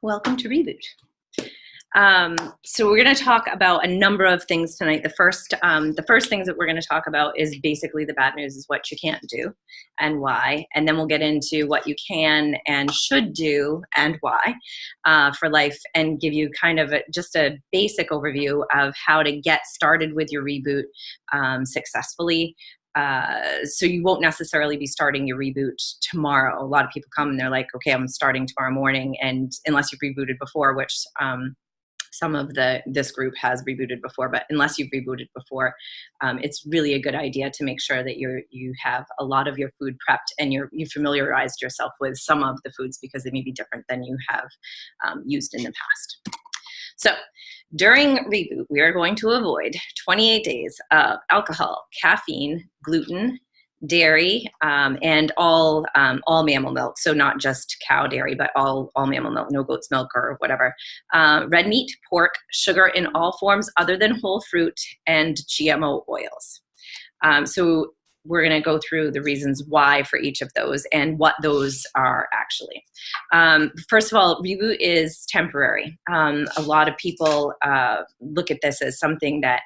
Welcome to Reboot. So we're going to talk about a number of things tonight. The first things that we're going to talk about is basically the bad news is what you can't do and why, and then we'll get into what you can and should do and why for life, and give you kind of just a basic overview of how to get started with your reboot successfully. So you won't necessarily be starting your reboot tomorrow. A lot of people come and they're like, okay, I'm starting tomorrow morning. And unless you've rebooted before, which some of this group has rebooted before, but unless you've rebooted before, it's really a good idea to make sure that you have a lot of your food prepped and you familiarized yourself with some of the foods because they may be different than you have used in the past. So during reboot, we are going to avoid 28 days of alcohol, caffeine, gluten, dairy, and all mammal milk. So not just cow dairy, but all mammal milk, no goat's milk or whatever. Red meat, pork, sugar in all forms other than whole fruit, and GMO oils. So we're going to go through the reasons why for each of those and what those are actually. First of all, reboot is temporary. A lot of people look at this as something that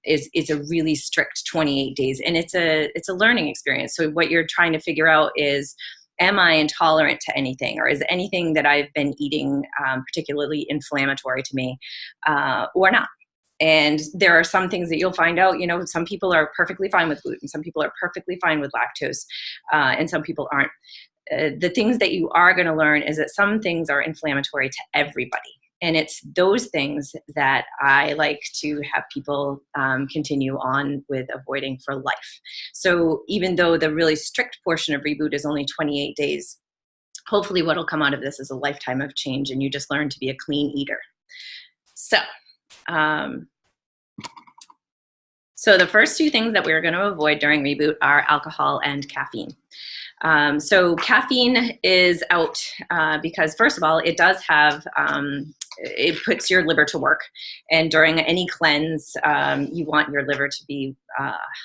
is a really strict 28 days, and it's a learning experience. So what you're trying to figure out is, am I intolerant to anything, or is anything that I've been eating particularly inflammatory to me or not? And there are some things that you'll find out, some people are perfectly fine with gluten, some people are perfectly fine with lactose, and some people aren't. The things that you are going to learn is that some things are inflammatory to everybody. And it's those things that I like to have people continue on with avoiding for life. So even though the really strict portion of reboot is only 28 days, hopefully what will come out of this is a lifetime of change, and you just learn to be a clean eater. So the first two things that we're going to avoid during reboot are alcohol and caffeine. So caffeine is out because, first of all, it does have, it puts your liver to work. And during any cleanse, you want your liver to be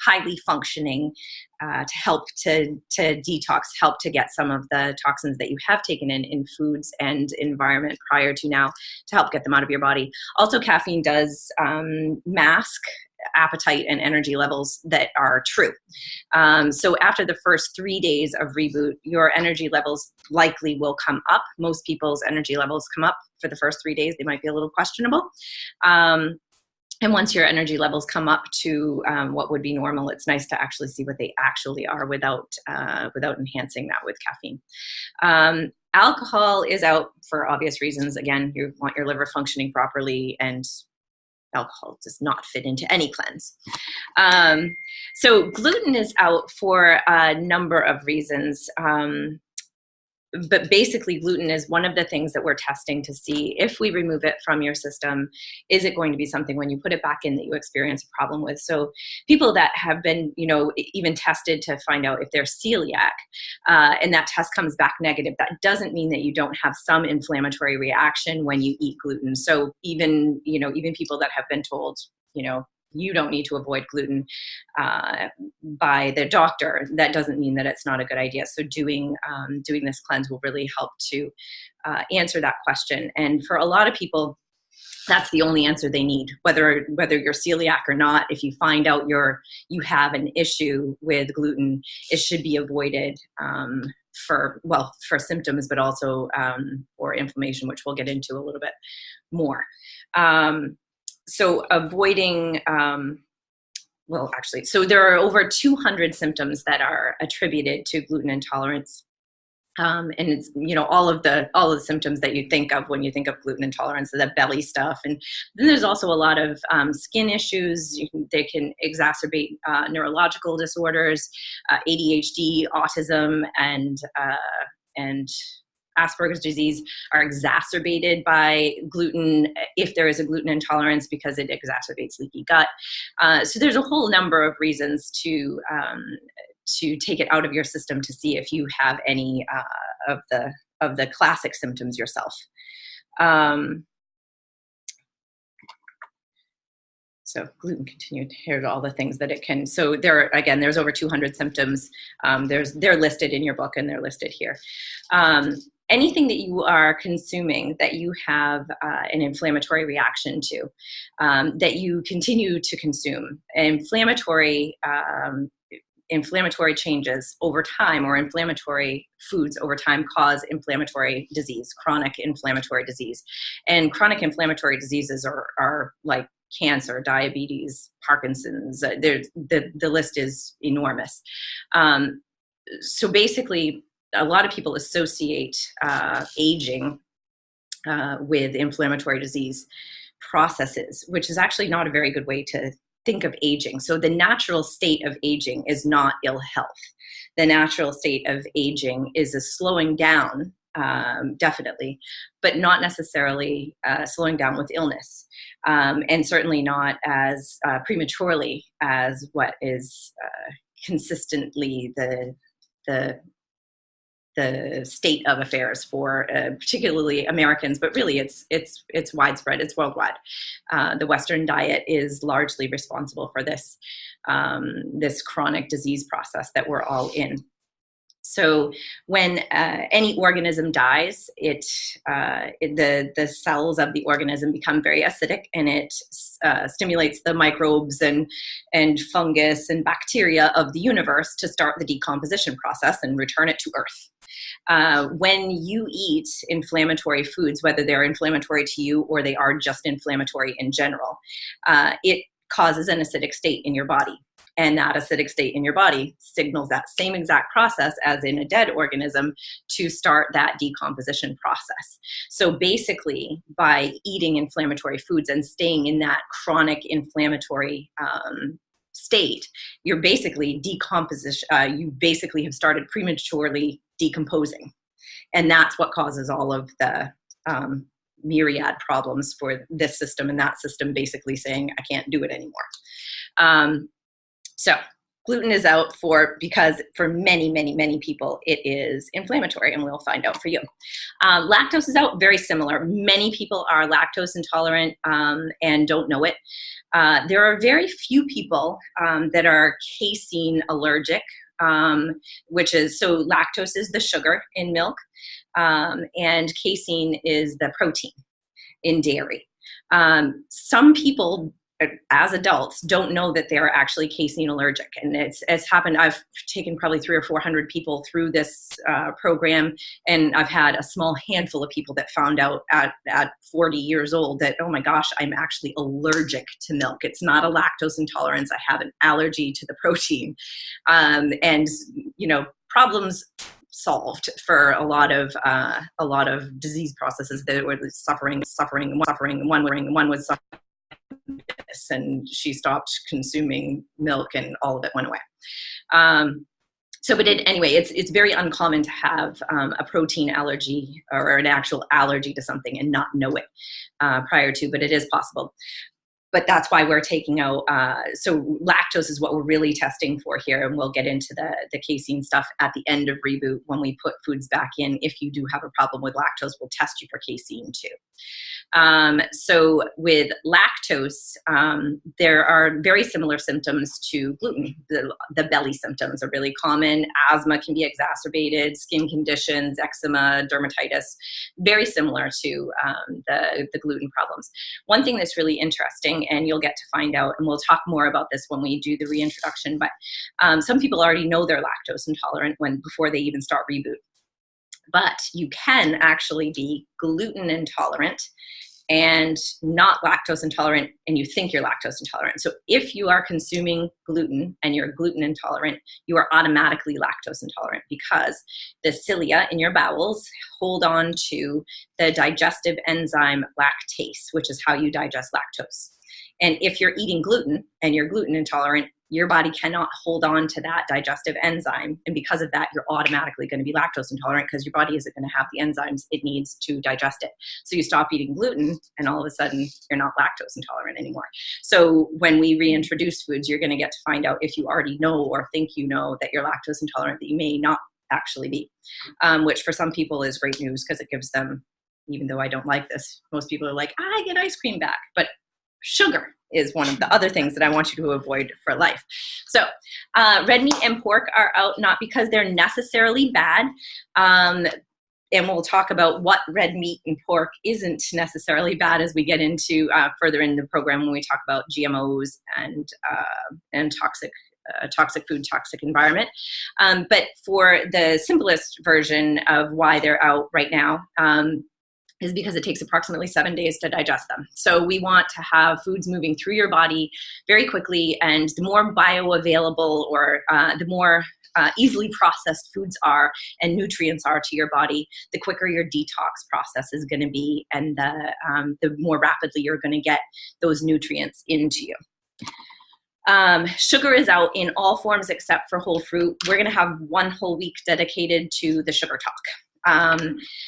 highly functioning to help to detox, help to get some of the toxins that you have taken in foods and environment prior to now, to help get them out of your body. Also, caffeine does mask appetite and energy levels that are true. So after the first 3 days of reboot, your energy levels likely will come up. Most people's energy levels come up for the first 3 days. They might be a little questionable. And once your energy levels come up to what would be normal, it's nice to actually see what they actually are without enhancing that with caffeine. Alcohol is out for obvious reasons. Again, you want your liver functioning properly, and alcohol does not fit into any cleanse. So gluten is out for a number of reasons. But basically, gluten is one of the things that we're testing to see if we remove it from your system, is it going to be something when you put it back in that you experience a problem with? So people that have been, even tested to find out if they're celiac, and that test comes back negative, that doesn't mean that you don't have some inflammatory reaction when you eat gluten. So even people that have been told, you don't need to avoid gluten by the doctor, that doesn't mean that it's not a good idea. So doing this cleanse will really help to answer that question. And for a lot of people, that's the only answer they need, whether you're celiac or not. If you find out you have an issue with gluten, it should be avoided for symptoms, but also for inflammation, which we'll get into a little bit more. So avoiding, so there are over 200 symptoms that are attributed to gluten intolerance. And it's, all of the symptoms that you think of when you think of gluten intolerance, the belly stuff. And then there's also a lot of skin issues. They can exacerbate neurological disorders, ADHD, autism, and Asperger's disease are exacerbated by gluten if there is a gluten intolerance, because it exacerbates leaky gut. So there's a whole number of reasons to take it out of your system to see if you have any of the classic symptoms yourself. So gluten continued, here's all the things that it can. So there's over 200 symptoms. They're listed in your book, and they're listed here. anything that you are consuming that you have an inflammatory reaction to, that you continue to consume, inflammatory changes over time, or inflammatory foods over time, cause inflammatory disease, chronic inflammatory disease. And chronic inflammatory diseases are like cancer, diabetes, Parkinson's. The list is enormous. So basically, a lot of people associate aging with inflammatory disease processes, which is actually not a very good way to think of aging. So the natural state of aging is not ill health. The natural state of aging is a slowing down, definitely, but not necessarily slowing down with illness, and certainly not as prematurely as what is consistently the state of affairs for particularly Americans, but really it's widespread, it's worldwide. The Western diet is largely responsible for this, this chronic disease process that we're all in. So when any organism dies, the cells of the organism become very acidic, and it stimulates the microbes and fungus and bacteria of the universe to start the decomposition process and return it to Earth. When you eat inflammatory foods, whether they're inflammatory to you or they are just inflammatory in general, it causes an acidic state in your body. And that acidic state in your body signals that same exact process as in a dead organism to start that decomposition process. So basically, by eating inflammatory foods and staying in that chronic inflammatory state, you're basically you basically have started prematurely decomposing. And that's what causes all of the myriad problems for this system and that system, basically saying, I can't do it anymore. So gluten is out because for many, many, many people, it is inflammatory, and we'll find out for you. Lactose is out, very similar. Many people are lactose intolerant and don't know it. There are very few people that are casein allergic, which is, so lactose is the sugar in milk, and casein is the protein in dairy. Some people, as adults, don't know that they're actually casein allergic. And it's happened. I've taken probably 300 or 400 people through this program, and I've had a small handful of people that found out at 40 years old that, oh my gosh, I'm actually allergic to milk. It's not a lactose intolerance. I have an allergy to the protein. And, you know, problems solved for a lot of disease processes that were suffering, and one was suffering, and she stopped consuming milk and all of it went away. Anyway, it's very uncommon to have a protein allergy or an actual allergy to something and not know it prior to, but it is possible. But that's why we're taking out, so lactose is what we're really testing for here, and we'll get into the casein stuff at the end of Reboot when we put foods back in. If you do have a problem with lactose, we'll test you for casein too. So with lactose, there are very similar symptoms to gluten. The belly symptoms are really common. Asthma can be exacerbated, skin conditions, eczema, dermatitis, very similar to the gluten problems. One thing that's really interesting, and you'll get to find out, and we'll talk more about this when we do the reintroduction, but some people already know they're lactose intolerant before they even start Reboot. But you can actually be gluten intolerant and not lactose intolerant, and you think you're lactose intolerant. So if you are consuming gluten and you're gluten intolerant, you are automatically lactose intolerant, because the cilia in your bowels hold on to the digestive enzyme lactase, which is how you digest lactose. And if you're eating gluten and you're gluten intolerant, your body cannot hold on to that digestive enzyme. And because of that, you're automatically going to be lactose intolerant, because your body isn't going to have the enzymes it needs to digest it. So you stop eating gluten and all of a sudden you're not lactose intolerant anymore. So when we reintroduce foods, you're going to get to find out if you already know or think you know that you're lactose intolerant, that you may not actually be, which for some people is great news, because it gives them, even though I don't like this, most people are like, I get ice cream back. But sugar is one of the other things that I want you to avoid for life. So red meat and pork are out, not because they're necessarily bad. and we'll talk about what red meat and pork isn't necessarily bad as we get into further in the program when we talk about GMOs and toxic food, toxic environment. But for the simplest version of why they're out right now, is because it takes approximately 7 days to digest them. So we want to have foods moving through your body very quickly, and the more bioavailable or the more easily processed foods are and nutrients are to your body, the quicker your detox process is going to be, and the more rapidly you're going to get those nutrients into you. Sugar is out in all forms except for whole fruit. We're going to have one whole week dedicated to the sugar talk.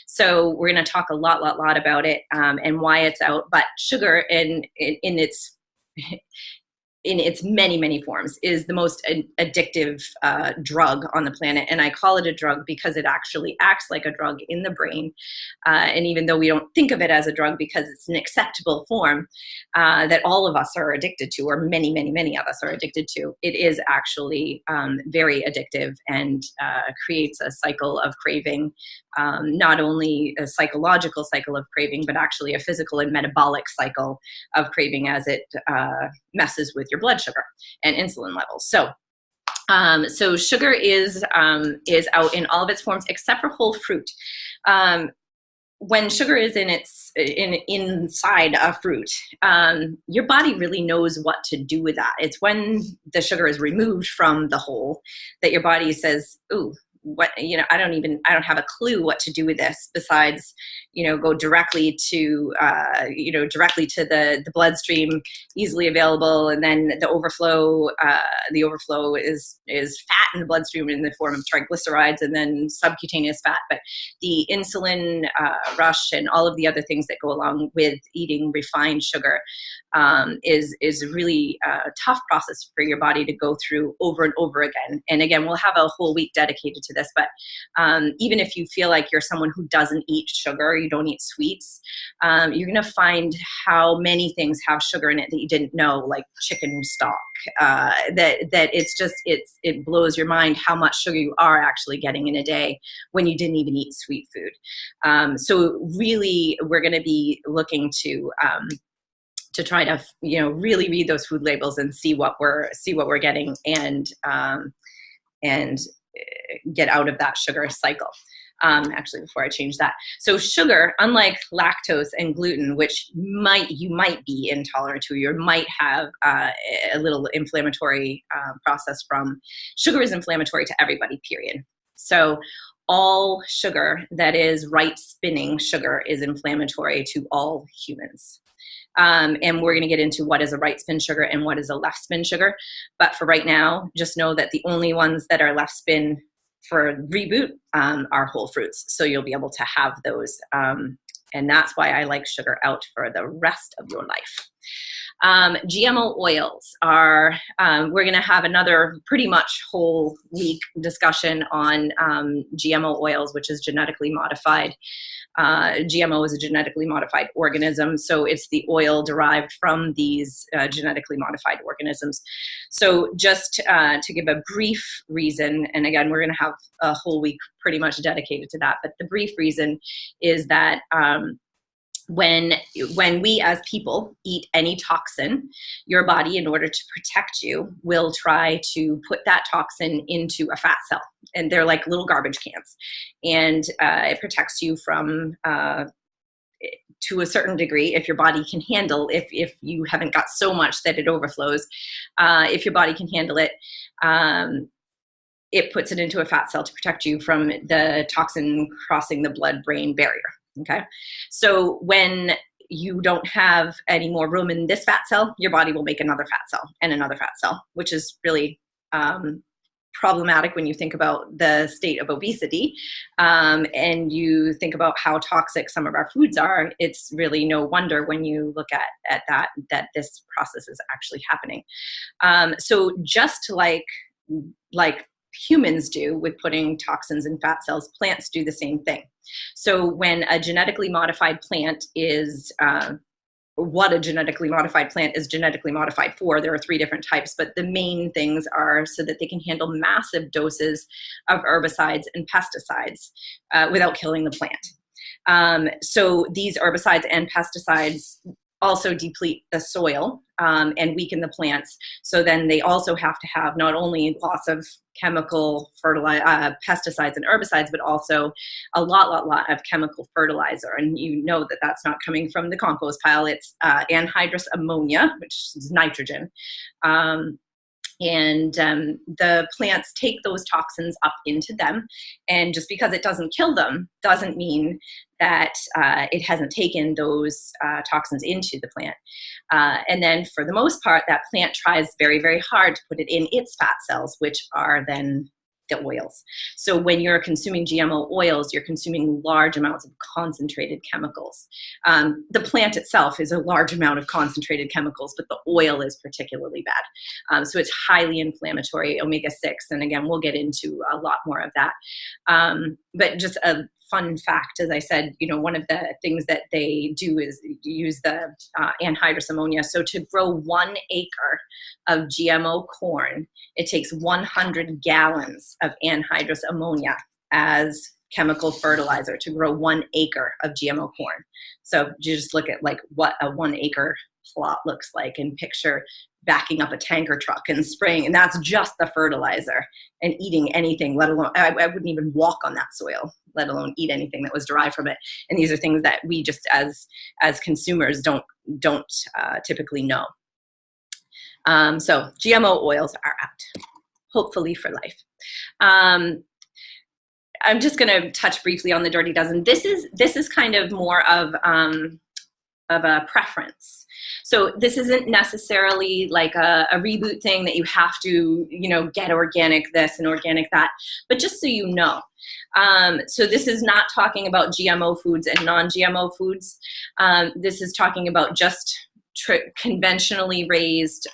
So we're going to talk a lot about it and why it's out. But sugar in its many forms is the most addictive drug on the planet. And I call it a drug because it actually acts like a drug in the brain. And even though we don't think of it as a drug because it's an acceptable form that all of us are addicted to, or many of us are addicted to, it is actually very addictive and creates a cycle of craving, not only a psychological cycle of craving, but actually a physical and metabolic cycle of craving as it messes with your blood sugar and insulin levels. So sugar is out in all of its forms except for whole fruit. When sugar is inside a fruit, your body really knows what to do with that. It's when the sugar is removed from the whole that your body says, "Ooh, I don't have a clue what to do with this besides, go directly to the bloodstream, easily available. And then the overflow is fat in the bloodstream in the form of triglycerides and then subcutaneous fat. But the insulin rush and all of the other things that go along with eating refined sugar is really a tough process for your body to go through over and over again. And again, we'll have a whole week dedicated to this, but even if you feel like you're someone who doesn't eat sugar, you don't eat sweets, you're going to find how many things have sugar in it that you didn't know, like chicken stock, that it blows your mind how much sugar you are actually getting in a day when you didn't even eat sweet food. So really, we're going to be looking to try to really read those food labels and see what we're getting and get out of that sugar cycle. Actually, before I change that, so sugar, unlike lactose and gluten, which you might be intolerant to, or might have a little inflammatory process from, sugar is inflammatory to everybody, period. So all sugar that is right spinning sugar is inflammatory to all humans. And we're going to get into what is a right spin sugar and what is a left spin sugar. But for right now, just know that the only ones that are left spin for reboot are whole fruits. So you'll be able to have those. And that's why I like sugar out for the rest of your life. GMO oils are, we're going to have another pretty much whole week discussion on GMO oils, which is genetically modified. GMO is a genetically modified organism, so it's the oil derived from these genetically modified organisms. So just to give a brief reason, and again, we're going to have a whole week pretty much dedicated to that, but the brief reason is that when we as people eat any toxin, your body, in order to protect you, will try to put that toxin into a fat cell. And they're like little garbage cans. And it protects you from, to a certain degree, if your body can handle, if you haven't got so much that it overflows, if your body can handle it, it puts it into a fat cell to protect you from the toxin crossing the blood-brain barrier. Okay, so when you don't have any more room in this fat cell, your body will make another fat cell and another fat cell, which is really problematic when you think about the state of obesity and you think about how toxic some of our foods are. It's really no wonder when you look at that this process is actually happening. So just like humans do with putting toxins in fat cells, plants do the same thing. So when a genetically modified plant is what a genetically modified plant is genetically modified for. There are 3 different types, but the main things are so that they can handle massive doses of herbicides and pesticides without killing the plant. So these herbicides and pesticides also deplete the soil and weaken the plants. So then they also have to have not only lots of chemical pesticides and herbicides, but also a lot of chemical fertilizer. And you know that that's not coming from the compost pile. It's anhydrous ammonia, which is nitrogen. The plants take those toxins up into them. And just because it doesn't kill them doesn't mean that it hasn't taken those toxins into the plant. And then for the most part, that plant tries very, very hard to put it in its fat cells, which are then the oils. So when you're consuming GMO oils, you're consuming large amounts of concentrated chemicals. The plant itself is a large amount of concentrated chemicals, but the oil is particularly bad. So it's highly inflammatory, omega-6, and again, we'll get into a lot more of that. But just a fun fact, as I said, one of the things that they do is use the anhydrous ammonia. So to grow 1 acre of GMO corn, it takes 100 gallons of anhydrous ammonia as chemical fertilizer to grow 1 acre of GMO corn. So you just look at like what a 1 acre plot looks like and picture backing up a tanker truck and spraying, and that's just the fertilizer, and eating anything, let alone, I wouldn't even walk on that soil, let alone eat anything that was derived from it. And these are things that we just as consumers don't typically know. So GMO oils are out, hopefully for life. I'm just going to touch briefly on the Dirty Dozen. This is kind of more of a preference. So this isn't necessarily like a reboot thing that you have to, get organic this and organic that, but just so you know. So this is not talking about GMO foods and non-GMO foods. This is talking about just conventionally raised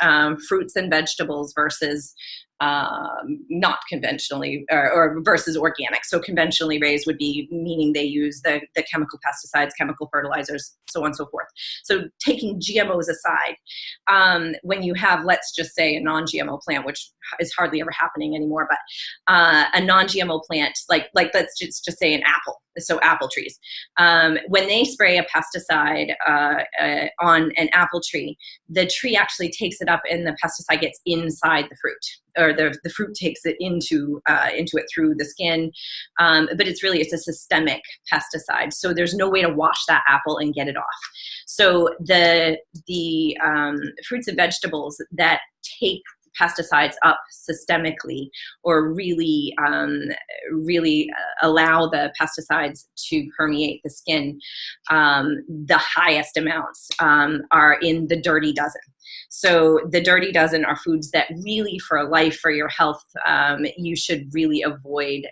fruits and vegetables versus not conventionally or versus organic. So conventionally raised would be meaning they use the chemical pesticides, chemical fertilizers, so on and so forth. So taking GMOs aside, when you have, let's just say, a non-GMO plant, which is hardly ever happening anymore, but a non-GMO plant, like let's just say an apple. So apple trees, when they spray a pesticide on an apple tree, the tree actually takes it up and the pesticide gets inside the fruit, or the fruit takes it into it through the skin. But it's a systemic pesticide. So there's no way to wash that apple and get it off. So the fruits and vegetables that take pesticides up systemically, or really allow the pesticides to permeate the skin, the highest amounts are in the Dirty Dozen. So the Dirty Dozen are foods that really, for life, for your health, you should really avoid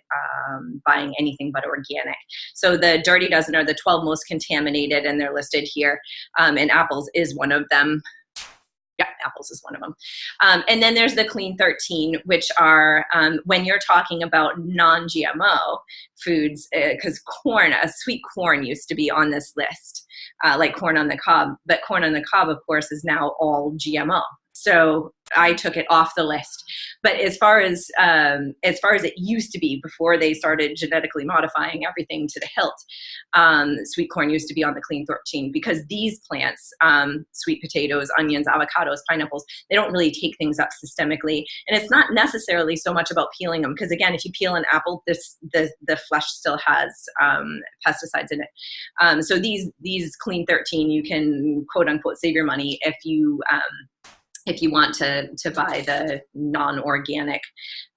buying anything but organic. So the Dirty Dozen are the 12 most contaminated, and they're listed here, and apples is one of them. Yeah, apples is one of them. And then there's the Clean 13, which are when you're talking about non-GMO foods, because sweet corn used to be on this list, like corn on the cob. But corn on the cob, of course, is now all GMO. So I took it off the list. But as far as it used to be before they started genetically modifying everything to the hilt, sweet corn used to be on the Clean 13, because these plants, sweet potatoes, onions, avocados, pineapples, they don't really take things up systemically. And it's not necessarily so much about peeling them, because again, if you peel an apple, the flesh still has pesticides in it. So these Clean 13, you can quote unquote save your money if you want to buy the non-organic,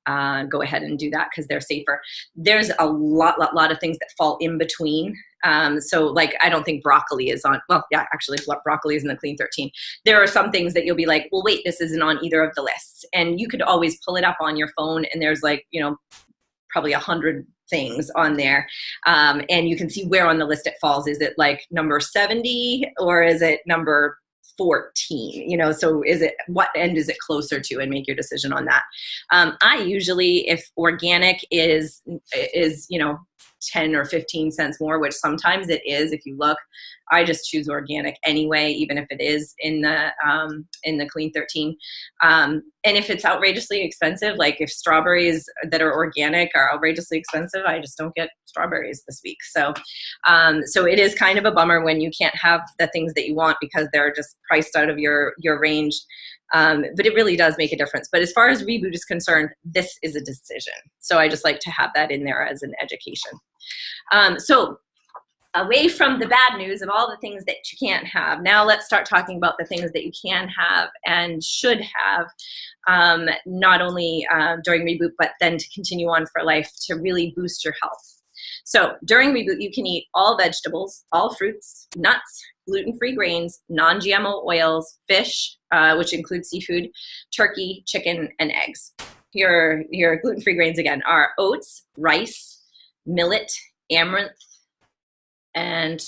go ahead and do that because they're safer. There's a lot of things that fall in between. So like, I don't think broccoli is on, well, yeah, actually broccoli is in the Clean 13. There are some things that you'll be like, well, wait, this isn't on either of the lists. And you could always pull it up on your phone, and there's like, probably 100 things on there. And you can see where on the list it falls. Is it like number 70 or is it number 14, so what end is it closer to, and make your decision on that. I usually, if organic is 10 or 15 cents more, which sometimes it is. If you look, I just choose organic anyway, even if it is in the Clean 13. And if it's outrageously expensive, like if strawberries that are organic are outrageously expensive, I just don't get strawberries this week. So, so it is kind of a bummer when you can't have the things that you want because they're just priced out of your range. But it really does make a difference. But as far as Reboot is concerned, this is a decision. So I just like to have that in there as an education. So away from the bad news of all the things that you can't have, now let's start talking about the things that you can have and should have, not only during Reboot, but then to continue on for life to really boost your health. So during Reboot, you can eat all vegetables, all fruits, nuts, gluten-free grains, non-GMO oils, fish, which includes seafood, turkey, chicken, and eggs. Your gluten-free grains, again, are oats, rice, millet, amaranth, and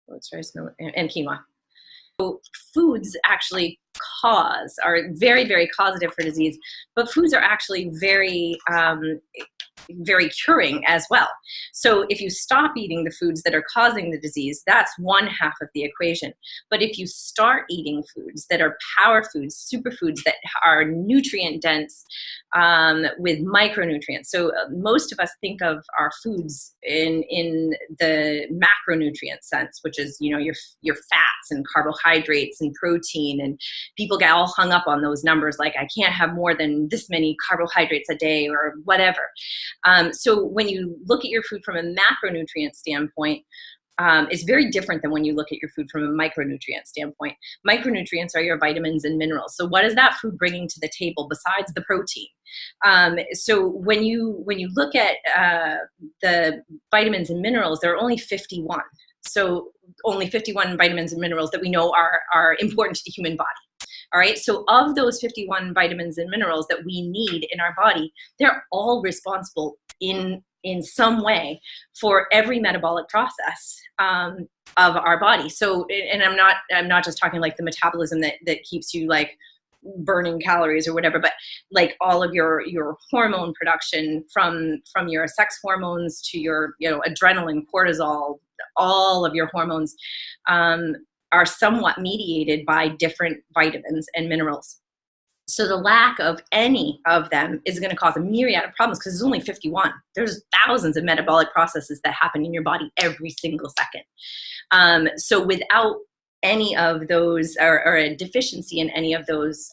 quinoa. So foods actually are very, very causative for disease, but foods are actually very very curing as well. So if you stop eating the foods that are causing the disease, that's one half of the equation. But if you start eating foods that are power foods, superfoods that are nutrient dense with micronutrients. So most of us think of our foods in the macronutrient sense, which is, you know, your fats and carbohydrates and protein, and people get all hung up on those numbers like I can't have more than this many carbohydrates a day or whatever. So when you look at your food from a macronutrient standpoint, it's very different than when you look at your food from a micronutrient standpoint. Micronutrients are your vitamins and minerals. So what is that food bringing to the table besides the protein? So when you look at the vitamins and minerals, there are only 51. So only 51 vitamins and minerals that we know are important to the human body. All right, so of those 51 vitamins and minerals that we need in our body, they're all responsible in some way for every metabolic process of our body. So, and I'm not just talking like the metabolism that keeps you like burning calories or whatever, but like all of your hormone production from your sex hormones to your, you know, adrenaline, cortisol, all of your hormones are somewhat mediated by different vitamins and minerals. So the lack of any of them is going to cause a myriad of problems because there's only 51. There's thousands of metabolic processes that happen in your body every single second. So without any of those, or a deficiency in any of those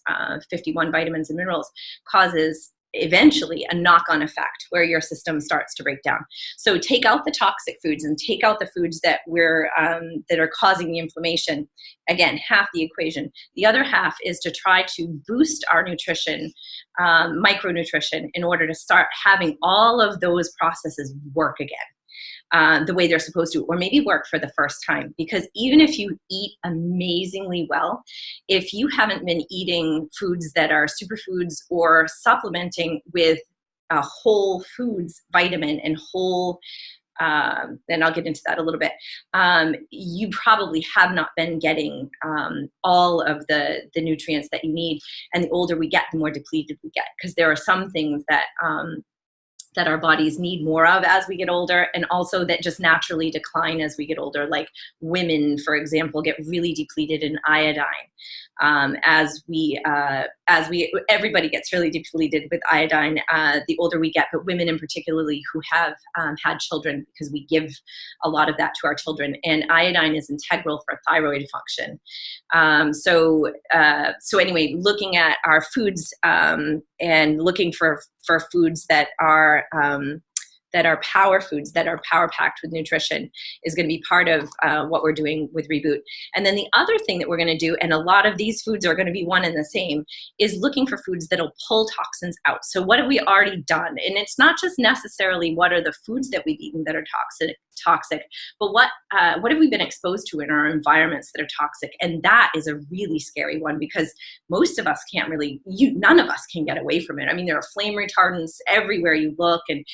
51 vitamins and minerals, causes eventually a knock-on effect where your system starts to break down. So take out the toxic foods and take out the foods that that are causing the inflammation. Again, half the equation. The other half is to try to boost our nutrition, micronutrition, in order to start having all of those processes work again. The way they're supposed to, or maybe work for the first time. Because even if you eat amazingly well, if you haven't been eating foods that are superfoods or supplementing with a whole foods vitamin and whole, and I'll get into that a little bit, you probably have not been getting all of the nutrients that you need. And the older we get, the more depleted we get, because there are some things that our bodies need more of as we get older, and also that just naturally decline as we get older. Like women, for example, get really depleted in iodine. Everybody gets really depleted with iodine the older we get, but women in particularly who have had children, because we give a lot of that to our children, and iodine is integral for thyroid function. So anyway, looking at our foods and looking for foods that are power foods, that are power packed with nutrition, is going to be part of what we're doing with Reboot. And then the other thing that we're going to do, and a lot of these foods are going to be one and the same, is looking for foods that'll pull toxins out. So what have we already done? And it's not just necessarily what are the foods that we've eaten that are toxic, but what have we been exposed to in our environments that are toxic? And that is a really scary one, because most of us can't really, none of us can get away from it. I mean, there are flame retardants everywhere you look, and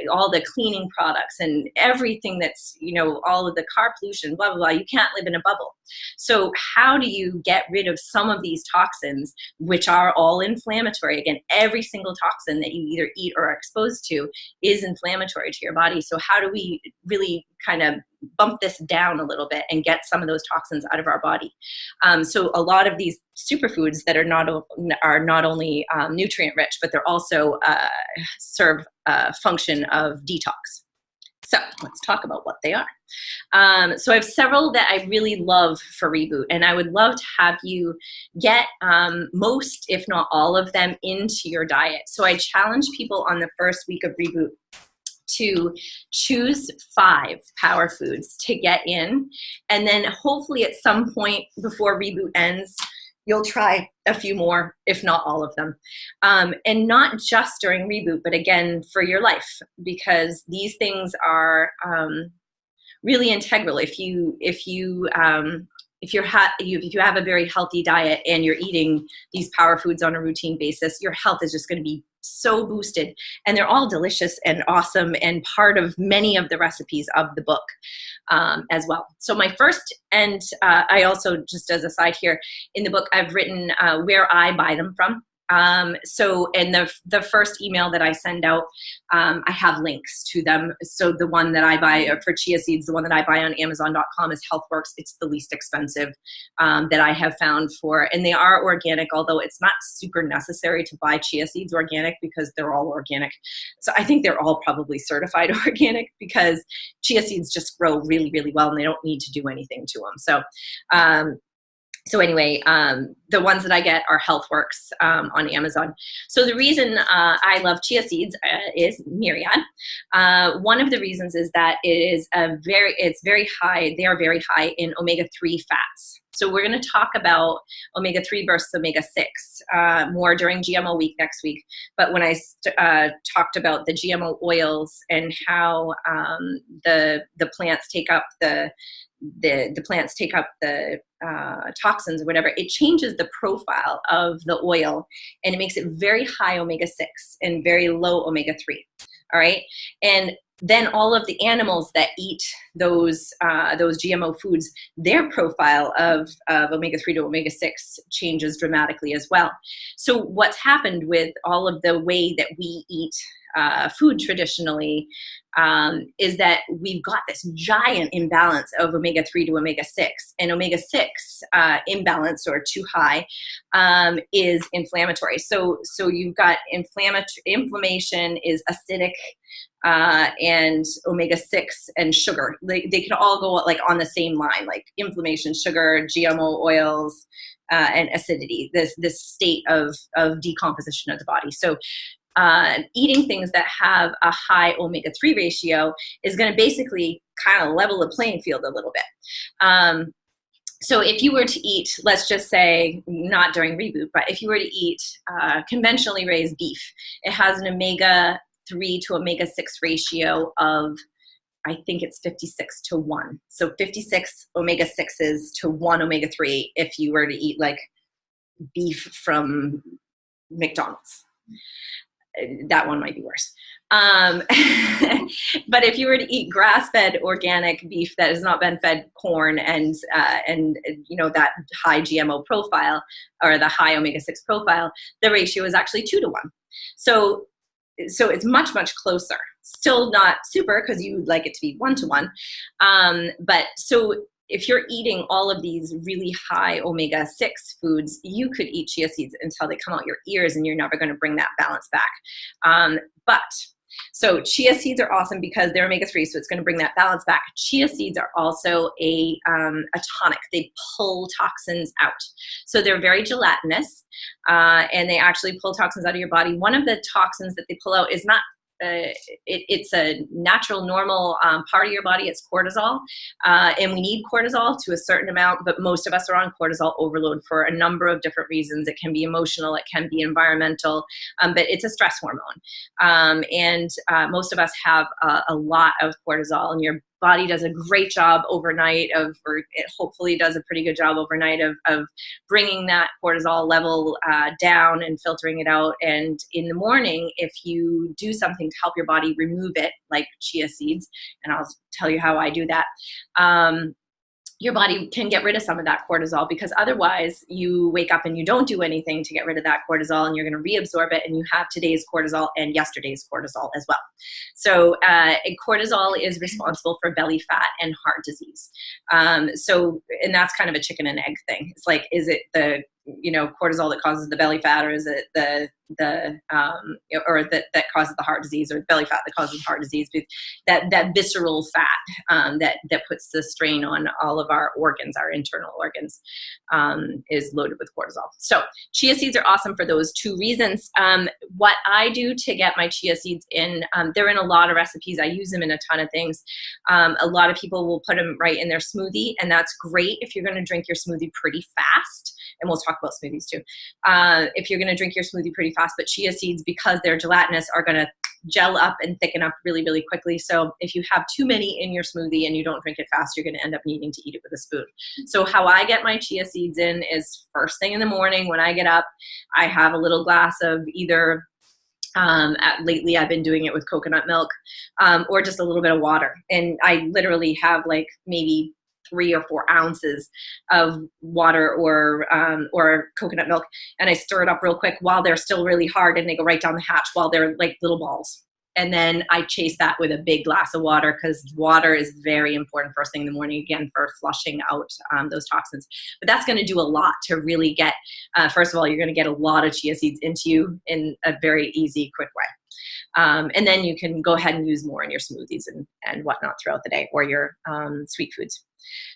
all the cleaning products and everything that's, you know, all of the car pollution, blah, blah, blah. You can't live in a bubble. So how do you get rid of some of these toxins, which are all inflammatory? Again, every single toxin that you either eat or are exposed to is inflammatory to your body. So how do we really kind of bump this down a little bit and get some of those toxins out of our body? So a lot of these superfoods that are not only nutrient rich, but they're also serve a function of detox. So let's talk about what they are. So I have several that I really love for Reboot, and I would love to have you get most, if not all of them, into your diet. So I challenge people on the first week of Reboot to choose 5 power foods to get in, and then hopefully at some point before Reboot ends, you'll try a few more, if not all of them. And not just during Reboot, but again, for your life, because these things are really integral. If you have a very healthy diet and you're eating these power foods on a routine basis, your health is just going to be so boosted, and they're all delicious and awesome and part of many of the recipes of the book as well. So my first, and I also, just as a side here, in the book I've written where I buy them from. So in the first email that I send out, I have links to them. So the one that I buy for chia seeds, the one that I buy on Amazon.com is HealthWorks. It's the least expensive that I have found for, and they are organic, although it's not super necessary to buy chia seeds organic because they're all organic. So I think they're all probably certified organic because chia seeds just grow really, really well and they don't need to do anything to them. So anyway, the ones that I get are HealthWorks on Amazon. So the reason I love chia seeds is myriad. One of the reasons is that it's very high. They are very high in omega-3 fats. So we're going to talk about omega-3 versus omega-6 more during GMO week next week. But when I talked about the GMO oils and how the plants take up the toxins or whatever, it changes the profile of the oil and it makes it very high omega-6 and very low omega-3. All right. And then all of the animals that eat those GMO foods, their profile of omega-3 to omega-6 changes dramatically as well. So what's happened with all of the way that we eat food traditionally is that we've got this giant imbalance of omega-3 to omega-6, and omega-6 imbalance or too high is inflammatory. So you've got inflammation is acidic, and omega-6 and sugar. They can all go like on the same line, like inflammation, sugar, GMO oils, and acidity, this state of decomposition of the body. So eating things that have a high omega-3 ratio is going to basically kind of level the playing field a little bit. So if you were to eat, let's just say, not during Reboot, but if you were to eat conventionally raised beef, it has an omega-3 to omega-6 ratio of, I think it's 56 to 1. So 56 omega-6s to 1 omega-3 if you were to eat like beef from McDonald's. That one might be worse. But if you were to eat grass-fed organic beef that has not been fed corn and you know, that high GMO profile or the high omega-6 profile, the ratio is actually 2 to 1. So it's much, much closer. Still not super because you would like it to be 1 to 1. But so if you're eating all of these really high omega-6 foods, you could eat chia seeds until they come out your ears and you're never going to bring that balance back. So chia seeds are awesome because they're omega-3, so it's going to bring that balance back. Chia seeds are also a tonic. They pull toxins out. So they're very gelatinous, and they actually pull toxins out of your body. One of the toxins that they pull out is not it's a natural, normal part of your body. It's cortisol, and we need cortisol to a certain amount, but most of us are on cortisol overload for a number of different reasons. It can be emotional, it can be environmental, but it's a stress hormone. And most of us have a lot of cortisol, and body does a great job overnight or it hopefully does a pretty good job overnight of bringing that cortisol level down and filtering it out. And in the morning, if you do something to help your body remove it, like chia seeds, and I'll tell you how I do that, your body can get rid of some of that cortisol, because otherwise you wake up and you don't do anything to get rid of that cortisol, and you're going to reabsorb it, and you have today's cortisol and yesterday's cortisol as well. So cortisol is responsible for belly fat and heart disease. And that's kind of a chicken and egg thing. It's like, is it the cortisol that causes the belly fat, or is it that causes the heart disease, or the belly fat that causes heart disease? That visceral fat that puts the strain on all of our organs, our internal organs, is loaded with cortisol. So chia seeds are awesome for those two reasons. What I do to get my chia seeds in, they're in a lot of recipes. I use them in a ton of things. A lot of people will put them right in their smoothie, and that's great if you're going to drink your smoothie pretty fast. And we'll talk about smoothies too. If you're going to drink your smoothie pretty fast, but chia seeds, because they're gelatinous, are going to gel up and thicken up really, really quickly. So if you have too many in your smoothie and you don't drink it fast, you're going to end up needing to eat it with a spoon. So how I get my chia seeds in is first thing in the morning when I get up. I have a little glass of either lately I've been doing it with coconut milk, or just a little bit of water. And I literally have like maybe 3 or 4 ounces of water or coconut milk, and I stir it up real quick while they're still really hard, and they go right down the hatch while they're like little balls. And then I chase that with a big glass of water, because water is very important first thing in the morning, again, for flushing out those toxins. But that's going to do a lot to really get, first of all, you're going to get a lot of chia seeds into you in a very easy, quick way. And then you can go ahead and use more in your smoothies and whatnot throughout the day, or your sweet foods.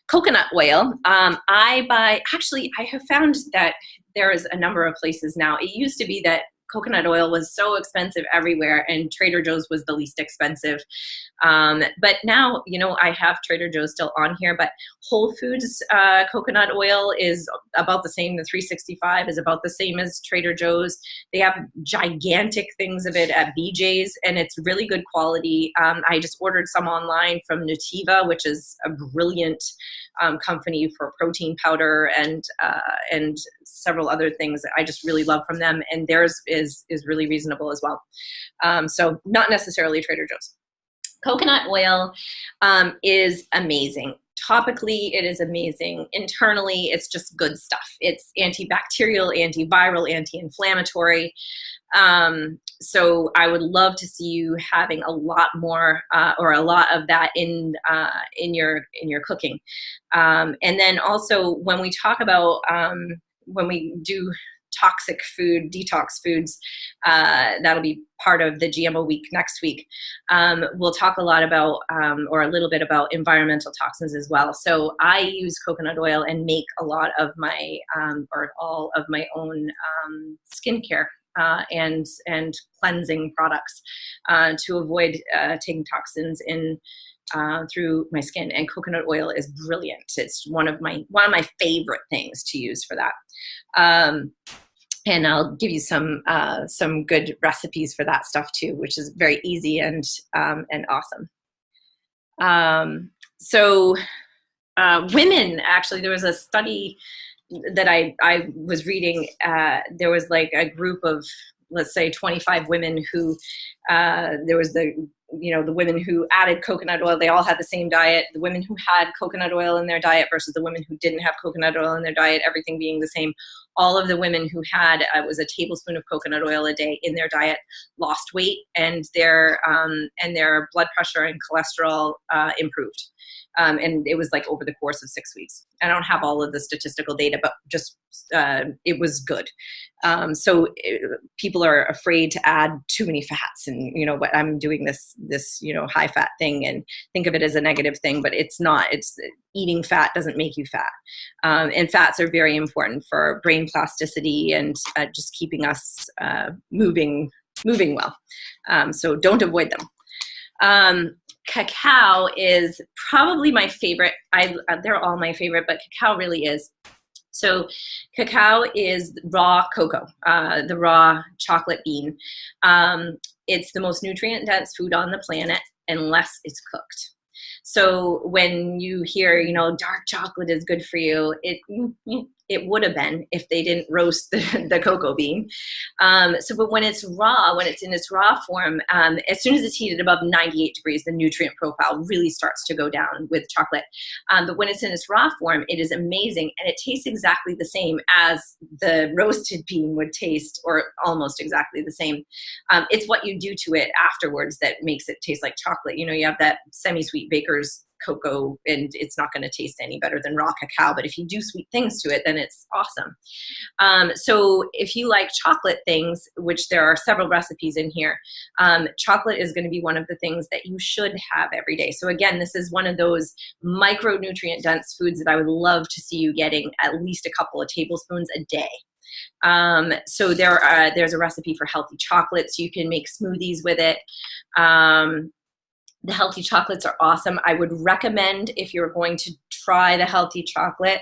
Coconut oil, I have found that there is a number of places now. It used to be that coconut oil was so expensive everywhere, and Trader Joe's was the least expensive. But now, I have Trader Joe's still on here, but Whole Foods coconut oil is about the same. The 365 is about the same as Trader Joe's. They have gigantic things of it at BJ's, and it's really good quality. I just ordered some online from Nutiva, which is a brilliant company for protein powder and several other things that I just really love from them. And theirs is really reasonable as well. So not necessarily Trader Joe's. Coconut oil is amazing. Topically, it is amazing. Internally, it's just good stuff. It's antibacterial, antiviral, anti-inflammatory. So I would love to see you having a lot more or a lot of that in your cooking. And then also when we talk about when we do toxic food, detox foods, that'll be part of the GMO week next week. We'll talk a lot about, or a little bit about environmental toxins as well. So I use coconut oil and make a lot of my, or all of my own skincare and cleansing products to avoid taking toxins in through my skin. And coconut oil is brilliant. It's one of my favorite things to use for that. And I'll give you some good recipes for that stuff too, which is very easy and awesome. So women, actually, there was a study that I was reading. There was like a group of, let's say, 25 women who there was the women who added coconut oil. They all had the same diet. The women who had coconut oil in their diet versus the women who didn't have coconut oil in their diet, everything being the same. All of the women who had was a tablespoon of coconut oil a day in their diet lost weight, and their blood pressure and cholesterol improved. And it was like over the course of 6 weeks. I don't have all of the statistical data, but just it was good. People are afraid to add too many fats, and what I'm doing this high fat thing and think of it as a negative thing, but it's not. It's eating fat doesn't make you fat, and fats are very important for brain plasticity and just keeping us moving well. So don't avoid them. Cacao is probably my favorite. They're all my favorite, but cacao really is. So cacao is raw cocoa, the raw chocolate bean. It's the most nutrient-dense food on the planet unless it's cooked. So when you hear, you know, dark chocolate is good for you, it would have been if they didn't roast the cocoa bean. But when it's raw, when it's in its raw form, as soon as it's heated above 98 degrees, the nutrient profile really starts to go down with chocolate. But when it's in its raw form, it is amazing, and it tastes exactly the same as the roasted bean would taste, or almost exactly the same. It's what you do to it afterwards that makes it taste like chocolate. You know, you have that semi-sweet baker's cocoa, and it's not going to taste any better than raw cacao, but if you do sweet things to it, then it's awesome. So if you like chocolate things, which there are several recipes in here, chocolate is going to be one of the things that you should have every day. So again, this is one of those micronutrient dense foods that I would love to see you getting at least a couple of tablespoons a day. So there's a recipe for healthy chocolates. You can make smoothies with it. The healthy chocolates are awesome. I would recommend, if you're going to try the healthy chocolate,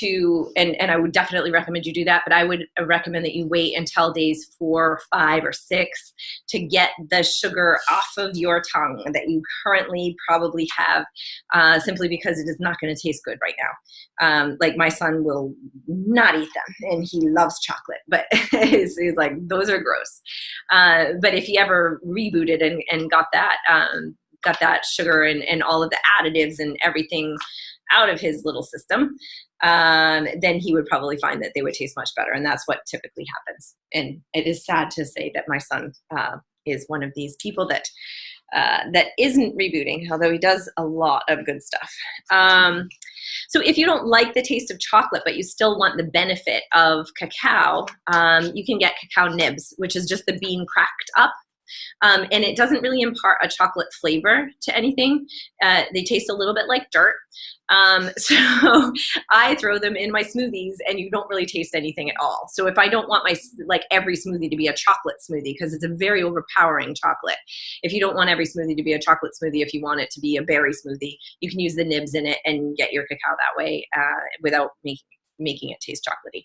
and I would definitely recommend you do that, but I would recommend that you wait until days 4, 5, or 6 to get the sugar off of your tongue that you currently probably have, simply because it is not going to taste good right now. Like my son will not eat them, and he loves chocolate, but he's like, those are gross. But if he ever rebooted and got that sugar and all of the additives and everything out of his little system, then he would probably find that they would taste much better. And that's what typically happens. And it is sad to say that my son is one of these people that isn't rebooting, although he does a lot of good stuff. So if you don't like the taste of chocolate, but you still want the benefit of cacao, you can get cacao nibs, which is just the bean cracked up. And it doesn't really impart a chocolate flavor to anything. They taste a little bit like dirt. So I throw them in my smoothies, and you don't really taste anything at all. So if I don't want every smoothie to be a chocolate smoothie, because it's a very overpowering chocolate. If you don't want every smoothie to be a chocolate smoothie, if you want it to be a berry smoothie, you can use the nibs in it and get your cacao that way, without making it taste chocolatey.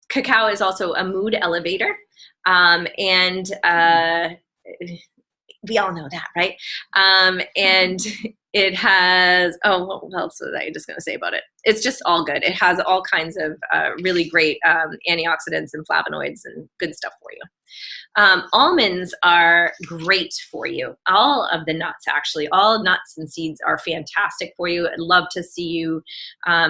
Cacao is also a mood elevator, and we all know that, right? And it has, what else was I just going to say about it? It's just all good. It has all kinds of really great antioxidants and flavonoids and good stuff for you. Almonds are great for you. All of the nuts, actually, all nuts and seeds are fantastic for you. I'd love to see you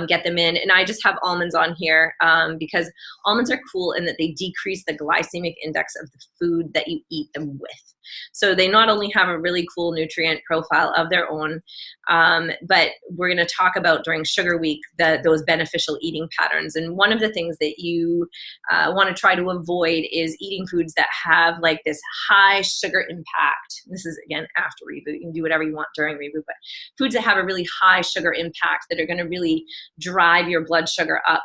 get them in. And I just have almonds on here because almonds are cool in that they decrease the glycemic index of the food that you eat them with. So they not only have a really cool nutrient profile of their own, but we're going to talk about during Sugar Week those beneficial eating patterns. And one of the things that you want to try to avoid is eating foods that have like this high sugar impact. This is, again, after reboot. You can do whatever you want during reboot, but foods that have a really high sugar impact that are going to really drive your blood sugar up.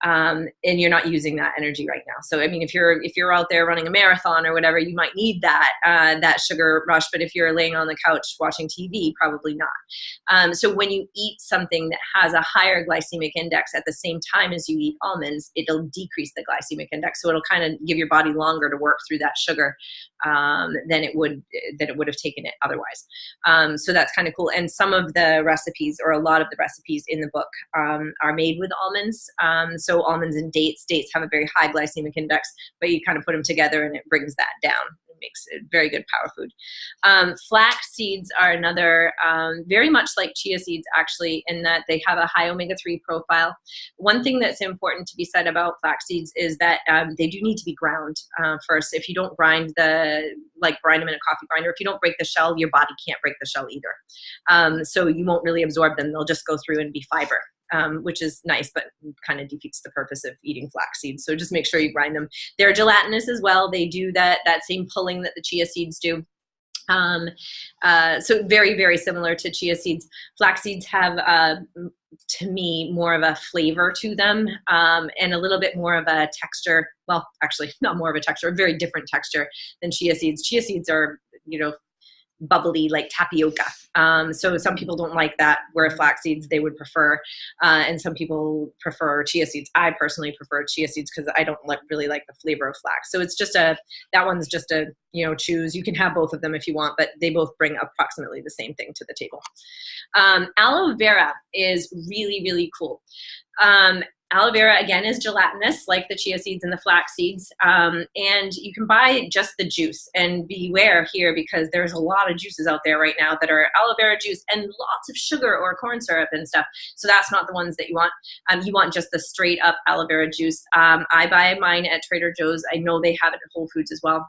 And you're not using that energy right now. So, I mean, if you're out there running a marathon or whatever, you might need that sugar rush. But if you're laying on the couch watching TV, probably not. So when you eat something that has a higher glycemic index at the same time as you eat almonds, it'll decrease the glycemic index. So it'll kind of give your body longer to work through that sugar than it would have taken it otherwise. So that's kind of cool. And some of the recipes, or a lot of the recipes in the book, are made with almonds. So almonds and dates have a very high glycemic index, but you kind of put them together and it brings that down. It makes it very good power food. Flax seeds are another, very much like chia seeds, actually, in that they have a high omega-3 profile. One thing that's important to be said about flax seeds is that they do need to be ground first. If you don't grind them in a coffee grinder, if you don't break the shell, your body can't break the shell either. So you won't really absorb them. They'll just go through and be fiber. Which is nice, but kind of defeats the purpose of eating flax seeds. So just make sure you grind them. They're gelatinous as well. They do that same pulling that the chia seeds do. So very, very similar to chia seeds. Flax seeds have, to me, more of a flavor to them, and a little bit more of a texture. Well, actually, not more of a texture, a very different texture than chia seeds. Chia seeds are, bubbly like tapioca. So some people don't like that, where flax seeds they would prefer, and some people prefer chia seeds. I personally prefer chia seeds because I don't really like the flavor of flax. So it's just that one's just a, choose. You can have both of them if you want, but they both bring approximately the same thing to the table. Aloe vera is really, really cool. Aloe vera, again, is gelatinous, like the chia seeds and the flax seeds, and you can buy just the juice. And beware here, because there's a lot of juices out there right now that are aloe vera juice and lots of sugar or corn syrup and stuff. So that's not the ones that you want. You want just the straight up aloe vera juice. I buy mine at Trader Joe's. I know they have it at Whole Foods as well.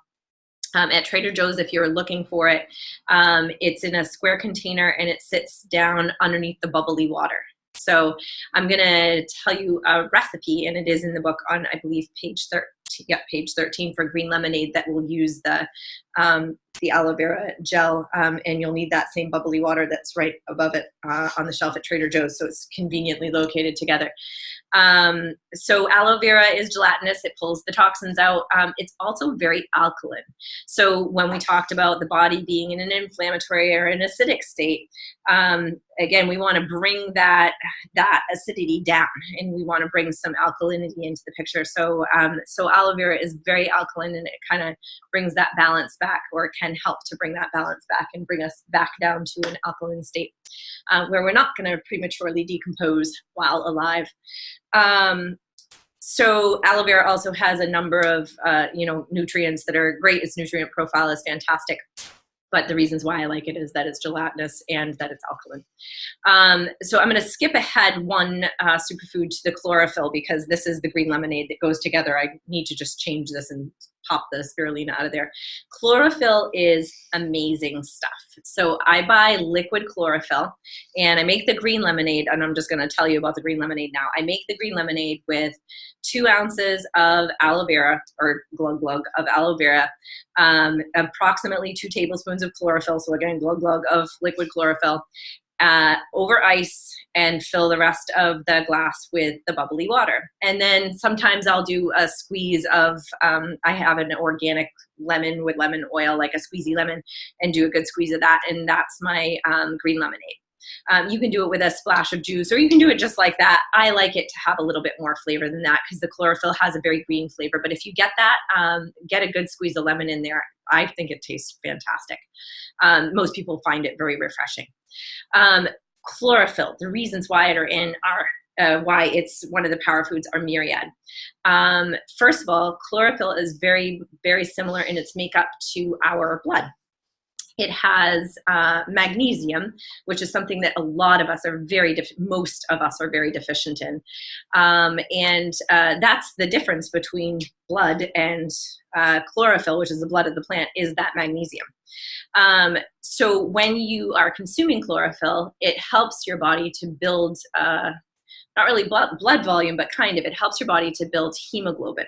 At Trader Joe's, if you're looking for it, it's in a square container and it sits down underneath the bubbly water. So I'm going to tell you a recipe, and it is in the book on, I believe, page 13 for green lemonade, that will use the aloe vera gel, and you'll need that same bubbly water that's right above it on the shelf at Trader Joe's, so it's conveniently located together. So aloe vera is gelatinous. It pulls the toxins out. It's also very alkaline. So when we talked about the body being in an inflammatory or an acidic state, again, we want to bring that acidity down, and we want to bring some alkalinity into the picture. So aloe vera is very alkaline, and it kind of brings that balance back, or can help to bring that balance back and bring us back down to an alkaline state, where we're not going to prematurely decompose while alive. So aloe vera also has a number of nutrients that are great. Its nutrient profile is fantastic. But the reasons why I like it is that it's gelatinous and that it's alkaline. So I'm going to skip ahead one superfood to the chlorophyll, because this is the green lemonade that goes together. I need to just change this and pop the spirulina out of there. Chlorophyll is amazing stuff. So I buy liquid chlorophyll, and I make the green lemonade, and I'm just going to tell you about the green lemonade now. I make the green lemonade with 2 ounces of aloe vera, or glug glug of aloe vera, approximately 2 tablespoons of chlorophyll, so again, glug glug of liquid chlorophyll, over ice, and fill the rest of the glass with the bubbly water. And then sometimes I'll do a squeeze of, I have an organic lemon with lemon oil, like a squeezy lemon, and do a good squeeze of that, and that's my green lemonade. You can do it with a splash of juice, or you can do it just like that. I like it to have a little bit more flavor than that, because the chlorophyll has a very green flavor. But if you get that, get a good squeeze of lemon in there. I think it tastes fantastic. Most people find it very refreshing. Chlorophyll, the reasons why it are in are why it's one of the power foods are myriad. First of all, chlorophyll is very, very similar in its makeup to our blood. It has magnesium, which is something that a lot of us are most of us are very deficient in. And that's the difference between blood and chlorophyll, which is the blood of the plant, is that magnesium. So when you are consuming chlorophyll, it helps your body to build, not really blood volume, but kind of, it helps your body to build hemoglobin.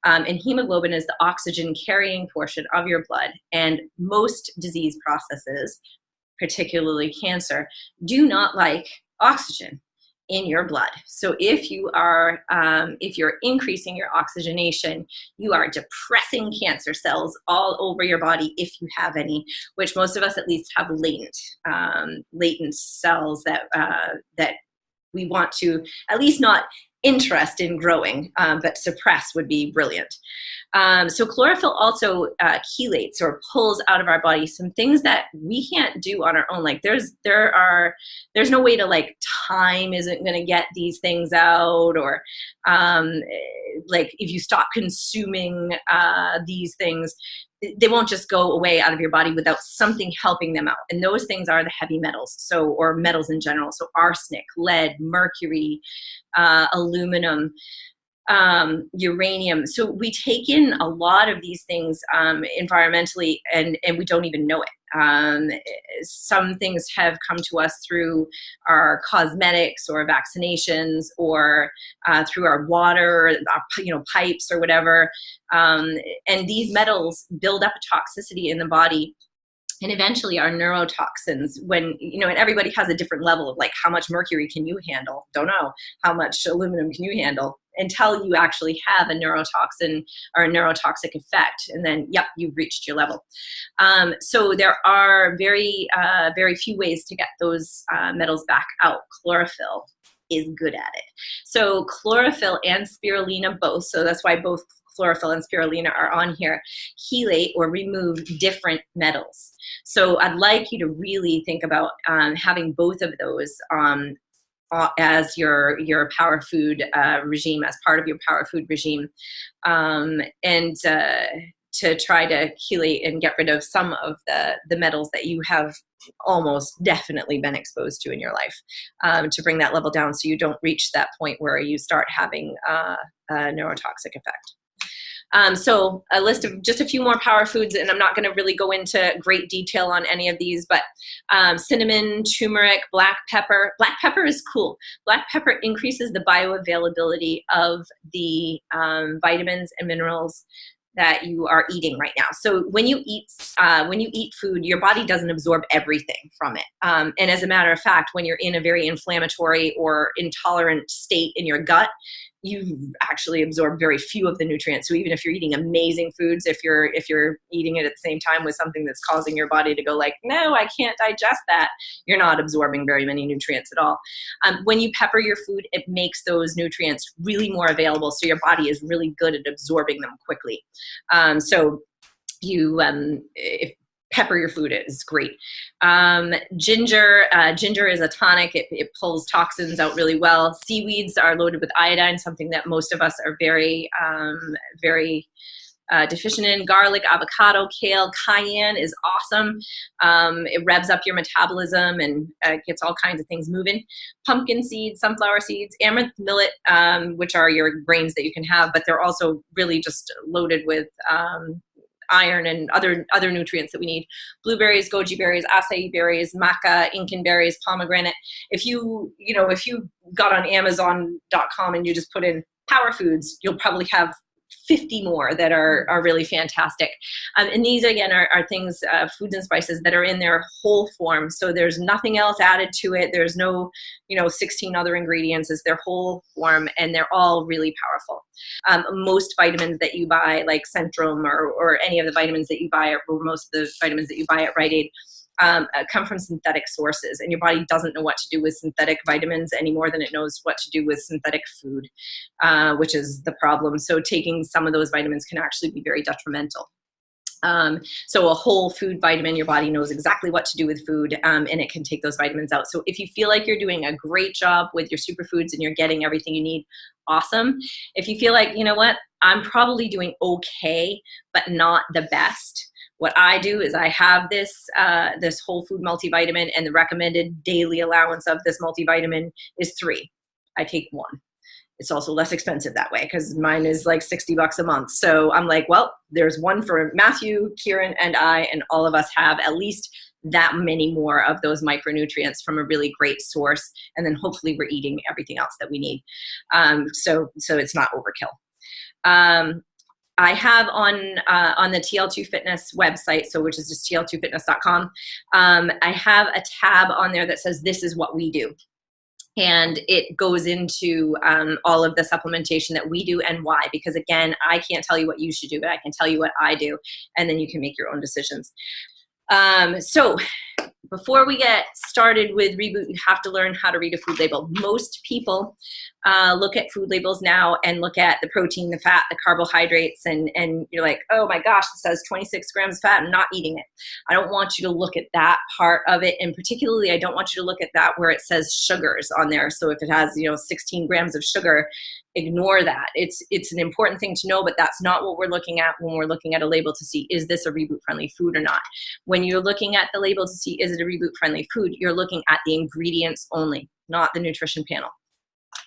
And hemoglobin is the oxygen carrying portion of your blood. And most disease processes, particularly cancer, do not like oxygen in your blood. So if you're increasing your oxygenation, you are depressing cancer cells all over your body, if you have any, which most of us at least have latent cells that we want to at least not interest in growing, but suppress would be brilliant. So chlorophyll also chelates, or pulls out of our body some things that we can't do on our own. Like there's no way to, like, time isn't going to get these things out, or like if you stop consuming these things, they won't just go away out of your body without something helping them out. And those things are the heavy metals, or metals in general. So arsenic, lead, mercury, aluminum, uranium. So we take in a lot of these things environmentally, and we don't even know it. Some things have come to us through our cosmetics or vaccinations, or through our water, pipes or whatever. And these metals build up a toxicity in the body, and eventually our neurotoxins, and everybody has a different level of, like, how much mercury can you handle? Don't know. How much aluminum can you handle? until you actually have a neurotoxin or a neurotoxic effect, and then yep, you've reached your level. So there are very few ways to get those metals back out. Chlorophyll is good at it. So chlorophyll and spirulina both, so that's why both chlorophyll and spirulina are on here, chelate or remove different metals. So I'd like you to really think about having both of those as your power food regime, as part of your power food regime, and to try to chelate and get rid of some of the metals that you have almost definitely been exposed to in your life, to bring that level down so you don't reach that point where you start having a neurotoxic effect. So a list of just a few more power foods, and I'm not going to really go into great detail on any of these, but cinnamon, turmeric, black pepper. Black pepper is cool. Black pepper increases the bioavailability of the vitamins and minerals that you are eating right now. So when you eat food, your body doesn't absorb everything from it. And as a matter of fact, when you're in a very inflammatory or intolerant state in your gut, you actually absorb very few of the nutrients. So even if you're eating amazing foods, if you're eating it at the same time with something that's causing your body to go like, no, I can't digest that, you're not absorbing very many nutrients at all. When you pepper your food, it makes those nutrients really more available, so your body is really good at absorbing them quickly. So you, if pepper your food is great. Ginger is a tonic. It pulls toxins out really well. Seaweeds are loaded with iodine, something that most of us are very deficient in. Garlic, avocado, kale, cayenne is awesome. It revs up your metabolism and gets all kinds of things moving. Pumpkin seeds, sunflower seeds, amaranth, millet, which are your grains that you can have, but they're also really just loaded with iron and other nutrients that we need. Blueberries, goji berries, acai berries, maca, Incan berries, pomegranate. If you got on Amazon.com and you just put in power foods, you'll probably have 50 more that are really fantastic. And these, again, are things, foods and spices that are in their whole form. So there's nothing else added to it. There's no, 16 other ingredients. It's their whole form, and they're all really powerful. Most vitamins that you buy, like Centrum or any of the vitamins that you buy, or most of the vitamins that you buy at Rite Aid, come from synthetic sources, and your body doesn't know what to do with synthetic vitamins any more than it knows what to do with synthetic food, which is the problem. So taking some of those vitamins can actually be very detrimental. So a whole food vitamin, your body knows exactly what to do with food, and it can take those vitamins out. So if you feel like you're doing a great job with your superfoods and you're getting everything you need, awesome. If you feel like, I'm probably doing okay, but not the best, what I do is I have this whole food multivitamin, and the recommended daily allowance of this multivitamin is 3. I take 1. It's also less expensive that way because mine is like $60 a month. So I'm like, well, there's 1 for Matthew, Kieran, and I, and all of us have at least that many more of those micronutrients from a really great source. And then hopefully we're eating everything else that we need. So it's not overkill. I have on the TL2 Fitness website, which is just TL2fitness.com, I have a tab on there that says, this is what we do. And it goes into all of the supplementation that we do and why, because again, I can't tell you what you should do, but I can tell you what I do, and then you can make your own decisions. So before we get started with Reboot, you have to learn how to read a food label. Most people look at food labels now and look at the protein, the fat, the carbohydrates, and you're like, oh my gosh, it says 26 grams of fat, I'm not eating it. I don't want you to look at that part of it, and particularly I don't want you to look at that where it says sugars on there. So if it has 16 grams of sugar, ignore that. It's an important thing to know, but that's not what we're looking at when we're looking at a label to see, is this a Reboot friendly food or not? When you're looking at the label to see, is it a Reboot friendly food, you're looking at the ingredients only, not the nutrition panel.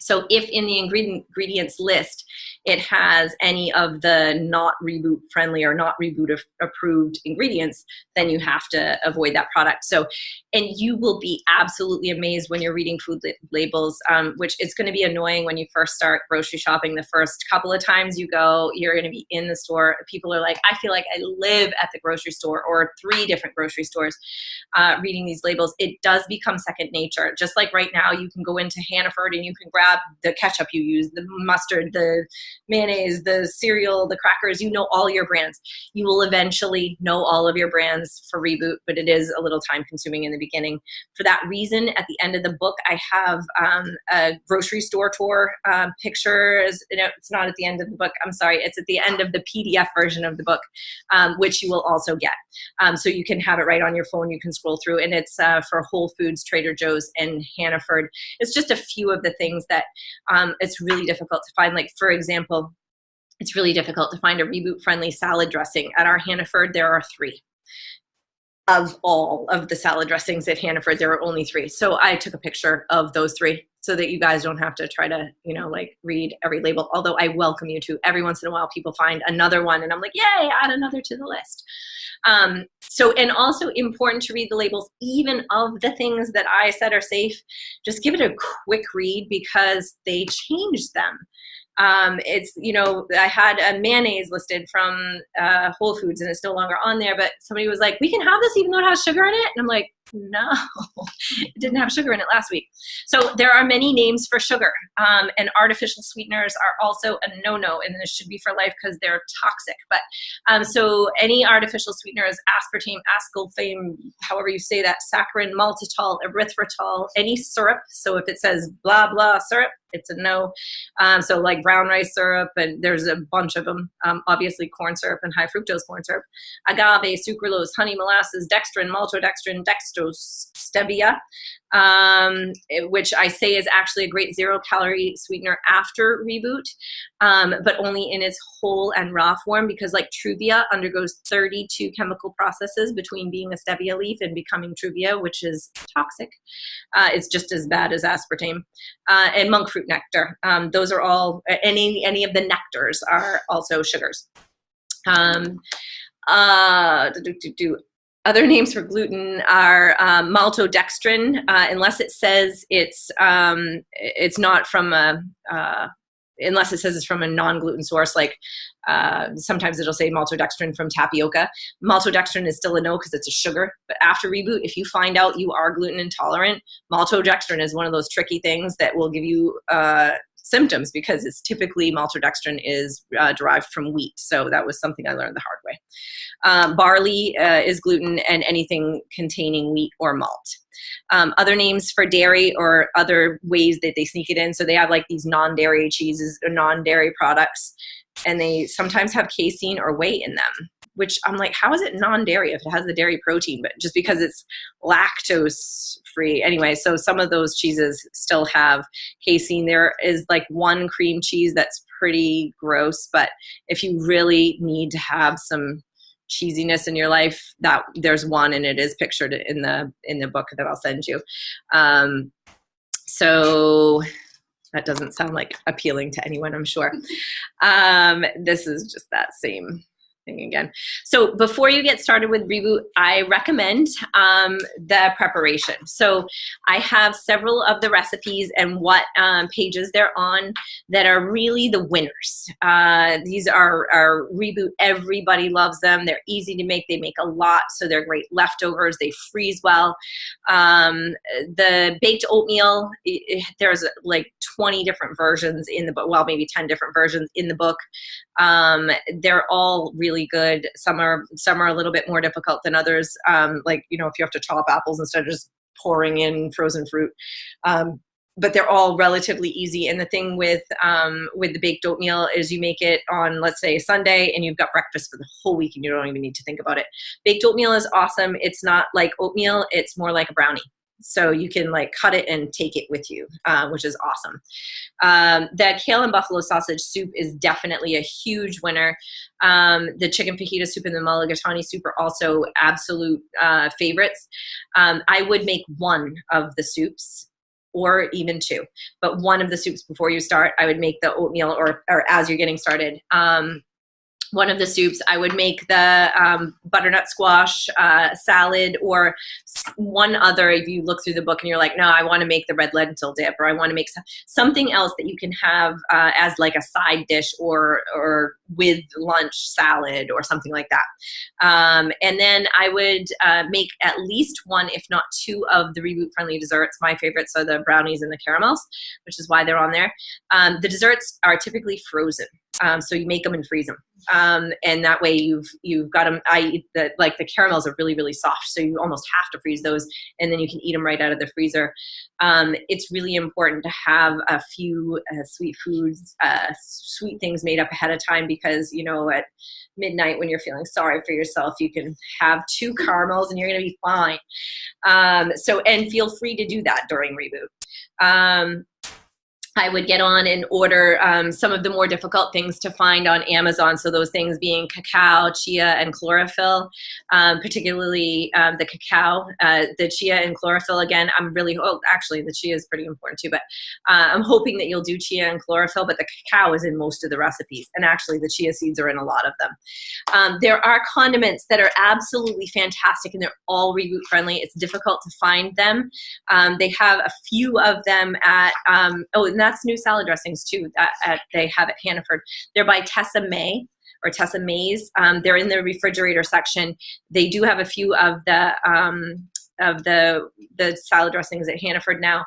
So if in the ingredients list, it has any of the not Reboot friendly or not Reboot approved ingredients, then you have to avoid that product. So, and you will be absolutely amazed when you're reading food labels, which it's going to be annoying when you first start grocery shopping. The first couple of times you go, you're going to be in the store. People are like, I feel like I live at the grocery store, or 3 different grocery stores, reading these labels. It does become second nature. Just like right now, you can go into Hannaford and you can grab the ketchup you use, the mustard, the mayonnaise, the cereal, the crackers, you know all your brands. You will eventually know all of your brands for Reboot, but it is a little time consuming in the beginning. For that reason, at the end of the book, I have a grocery store tour pictures. It's not at the end of the book. I'm sorry. It's at the end of the PDF version of the book, which you will also get. So you can have it right on your phone. You can scroll through, and it's for Whole Foods, Trader Joe's, and Hannaford. It's just a few of the things that it's really difficult to find. Like, for example, it's really difficult to find a Reboot-friendly salad dressing. At our Hannaford, there are 3. Of all of the salad dressings at Hannaford, there are only 3. So I took a picture of those 3 so that you guys don't have to try to, like read every label. Although I welcome you to. Every once in a while, people find another one and I'm like, yay, add another to the list. And also important to read the labels, even of the things that I said are safe. Just give it a quick read because they change them. I had a mayonnaise listed from Whole Foods and it's no longer on there, but somebody was like, we can have this even though it has sugar in it. And I'm like, no, it didn't have sugar in it last week. So there are many names for sugar, and artificial sweeteners are also a no-no, and this should be for life because they're toxic. But so any artificial sweeteners, aspartame, ascorbate, however you say that, saccharin, maltitol, erythritol, any syrup. So if it says blah, blah syrup, it's a no. So like brown rice syrup, and there's a bunch of them. Obviously corn syrup and high fructose corn syrup. Agave, sucralose, honey, molasses, dextrin, maltodextrin, dextrose, stevia, which I say is actually a great 0-calorie sweetener after Reboot, but only in its whole and raw form, because like Truvia undergoes 32 chemical processes between being a stevia leaf and becoming Truvia, which is toxic. It's just as bad as aspartame. And monk fruit nectar. Those are all, any of the nectars are also sugars. Other names for gluten are maltodextrin, unless it says it's not from unless it says it's from a non-gluten source, like sometimes it'll say maltodextrin from tapioca. Maltodextrin is still a no because it's a sugar. But after Reboot, if you find out you are gluten intolerant, maltodextrin is one of those tricky things that will give you symptoms, because it's typically maltodextrin is derived from wheat. So that was something I learned the hard way. Barley is gluten, and anything containing wheat or malt. Other names for dairy or other ways that they sneak it in. So they have like these non-dairy cheeses or non-dairy products, and they sometimes have casein or whey in them, which I'm like, how is it non-dairy if it has the dairy protein? But just because it's lactose free. Anyway, so some of those cheeses still have casein. There is like one cream cheese that's pretty gross, but if you really need to have some cheesiness in your life, that there's one, and it is pictured in the book that I'll send you. So that doesn't sound like appealing to anyone, I'm sure. This is just that same thing again. So before you get started with Reboot, I recommend the preparation. So I have several of the recipes and what pages they're on that are really the winners. These are Reboot. Everybody loves them. They're easy to make. They make a lot, so they're great leftovers. They freeze well. The baked oatmeal, there's like 20 different versions in the book. Well, maybe 10 different versions in the book. They're all really good. Some are a little bit more difficult than others. Like, if you have to chop apples instead of just pouring in frozen fruit. But they're all relatively easy. And the thing with the baked oatmeal is you make it on, let's say, Sunday, and you've got breakfast for the whole week, and you don't even need to think about it. Baked oatmeal is awesome. It's not like oatmeal. It's more like a brownie. So you can like cut it and take it with you, which is awesome. The kale and buffalo sausage soup is definitely a huge winner. The chicken fajita soup and the mulligatawny soup are also absolute favorites. I would make one of the soups, or even 2, but one of the soups before you start. I would make the oatmeal or as you're getting started. one of the soups. I would make the butternut squash salad, or one other. If you look through the book and you're like, no, I want to make the red lentil dip, or I want to make something else that you can have as like a side dish, or with lunch salad or something like that. And then I would make at least one, if not two, of the reboot friendly desserts. My favorites are the brownies and the caramels, which is why they're on there. The desserts are typically frozen. So you make them and freeze them. And that way you've got them. I eat the caramels are really, really soft. So you almost have to freeze those, and then you can eat them right out of the freezer. It's really important to have a few sweet foods, sweet things made up ahead of time, because, at midnight when you're feeling sorry for yourself, you can have 2 caramels and you're going to be fine. And feel free to do that during reboot. I would get on and order some of the more difficult things to find on Amazon. So those things being cacao, chia, and chlorophyll, particularly the cacao, the chia and chlorophyll. Again, actually the chia is pretty important too, but I'm hoping that you'll do chia and chlorophyll, but the cacao is in most of the recipes. And actually the chia seeds are in a lot of them. There are condiments that are absolutely fantastic, and they're all reboot friendly. It's difficult to find them. They have a few of them at, and that's new salad dressings too, that they have at Hannaford. They're by Tessa May, or Tessa Mays. They're in the refrigerator section. They do have a few of the salad dressings at Hannaford now.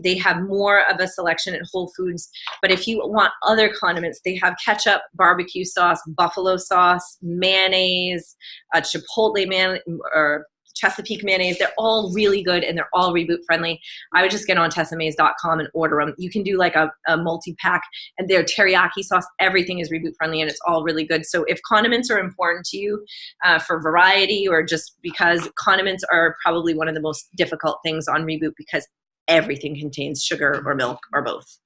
They have more of a selection at Whole Foods. But if you want other condiments, they have ketchup, barbecue sauce, buffalo sauce, mayonnaise, chipotle or Chesapeake mayonnaise. They're all really good, and they're all reboot friendly. I would just get on tessamays.com and order them. You can do like a multi-pack, and their teriyaki sauce, everything is reboot friendly, and it's all really good. So if condiments are important to you for variety, or just because condiments are probably one of the most difficult things on reboot, because everything contains sugar or milk or both,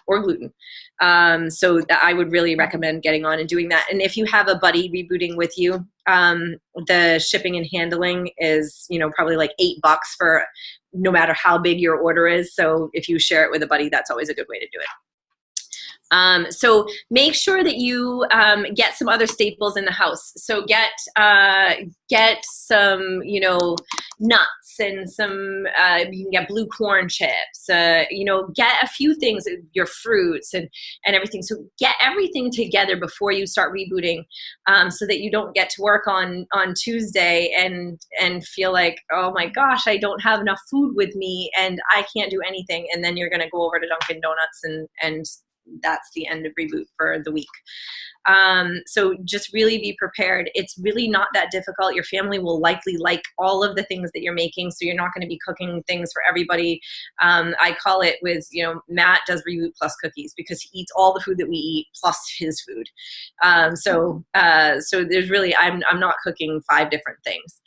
or gluten. So I would really recommend getting on and doing that. And if you have a buddy rebooting with you, the shipping and handling is, probably like $8 for no matter how big your order is. So if you share it with a buddy, that's always a good way to do it. So make sure that you get some other staples in the house. So get some, nuts, and some, you can get blue corn chips, get a few things, your fruits and everything. So get everything together before you start rebooting, so that you don't get to work on Tuesday and feel like, oh my gosh, I don't have enough food with me and I can't do anything. And then you're going to go over to Dunkin' Donuts and that's the end of reboot for the week. So just really be prepared. It's really not that difficult. Your family will likely like all of the things that you're making, so you're not going to be cooking things for everybody. I call it Matt does reboot plus cookies, because he eats all the food that we eat plus his food. So there's really, I'm not cooking 5 different things.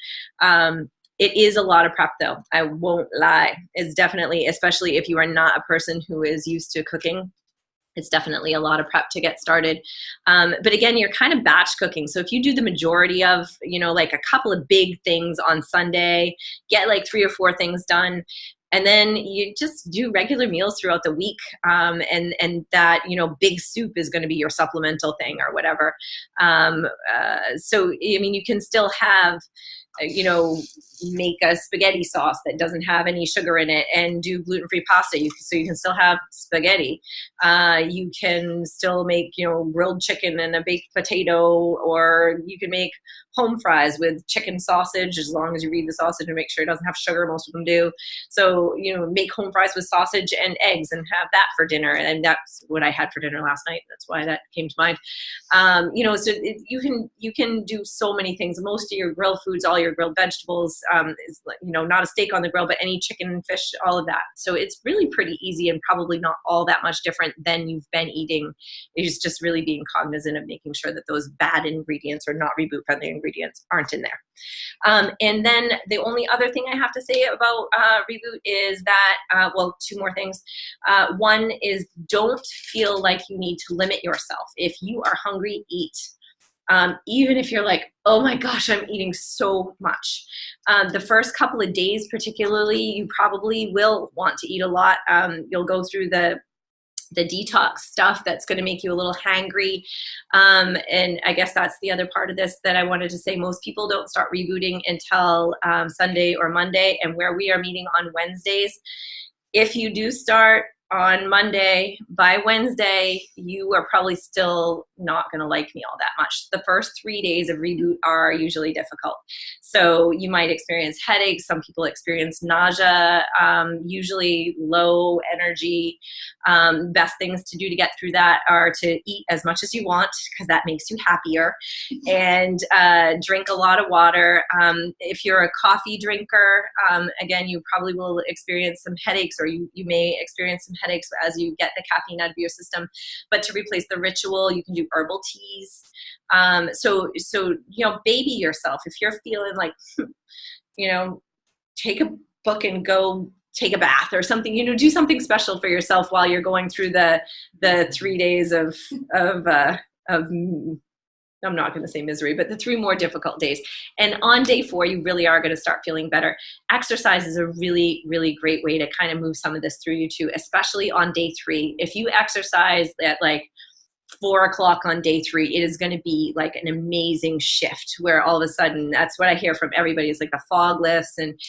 It is a lot of prep though. I won't lie. It's definitely, especially if you are not a person who is used to cooking, it's definitely a lot of prep to get started. But again, you're kind of batch cooking. So if you do the majority of, like a couple of big things on Sunday, get like 3 or 4 things done, and then you just do regular meals throughout the week. And that, big soup is going to be your supplemental thing or whatever. So, you can still have, make a spaghetti sauce that doesn't have any sugar in it and do gluten-free pasta. So you can still have spaghetti. You can still make, grilled chicken and a baked potato, or you can make home fries with chicken sausage, as long as you read the sausage and make sure it doesn't have sugar. Most of them do. So, make home fries with sausage and eggs and have that for dinner. And that's what I had for dinner last night. That's why that came to mind. So you can do so many things. Most of your grilled foods, all your grilled vegetables, is not a steak on the grill, but any chicken, fish, all of that. So it's really pretty easy and probably not all that much different than you've been eating. It's just really being cognizant of making sure that those bad ingredients or not reboot friendly ingredients aren't in there. And then the only other thing I have to say about reboot is that, 2 more things. One is, don't feel like you need to limit yourself. If you are hungry, eat. Even if you're like, oh my gosh, I'm eating so much. The first couple of days particularly, you probably will want to eat a lot. You'll go through the the detox stuff that's going to make you a little hangry. And I guess that's the other part of this that I wanted to say. Most people don't start rebooting until Sunday or Monday, and where we are meeting on Wednesdays, if you do start on Monday, by Wednesday, you are probably still not going to like me all that much. The first 3 days of reboot are usually difficult. So you might experience headaches. Some people experience nausea, usually low energy. Best things to do to get through that are to eat as much as you want, because that makes you happier, and drink a lot of water. If you're a coffee drinker, again, you probably will experience some headaches, or you may experience some headaches as you get the caffeine out of your system. But to replace the ritual, you can do herbal teas. So baby yourself. If you're feeling like, take a book and go take a bath or something, do something special for yourself while you're going through the 3 days of I'm not going to say misery, but the 3 more difficult days. And on day 4, you really are going to start feeling better. Exercise is a really, really great way to kind of move some of this through you too, especially on day 3. If you exercise at like 4 o'clock on day 3, it is going to be like an amazing shift where all of a sudden, that's what I hear from everybody, is like the fog lifts. And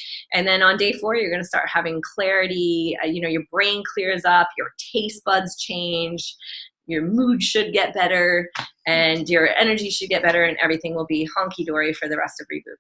then on day 4, you're going to start having clarity. Your brain clears up, your taste buds change, your mood should get better, and your energy should get better, and everything will be honky-dory for the rest of reboot.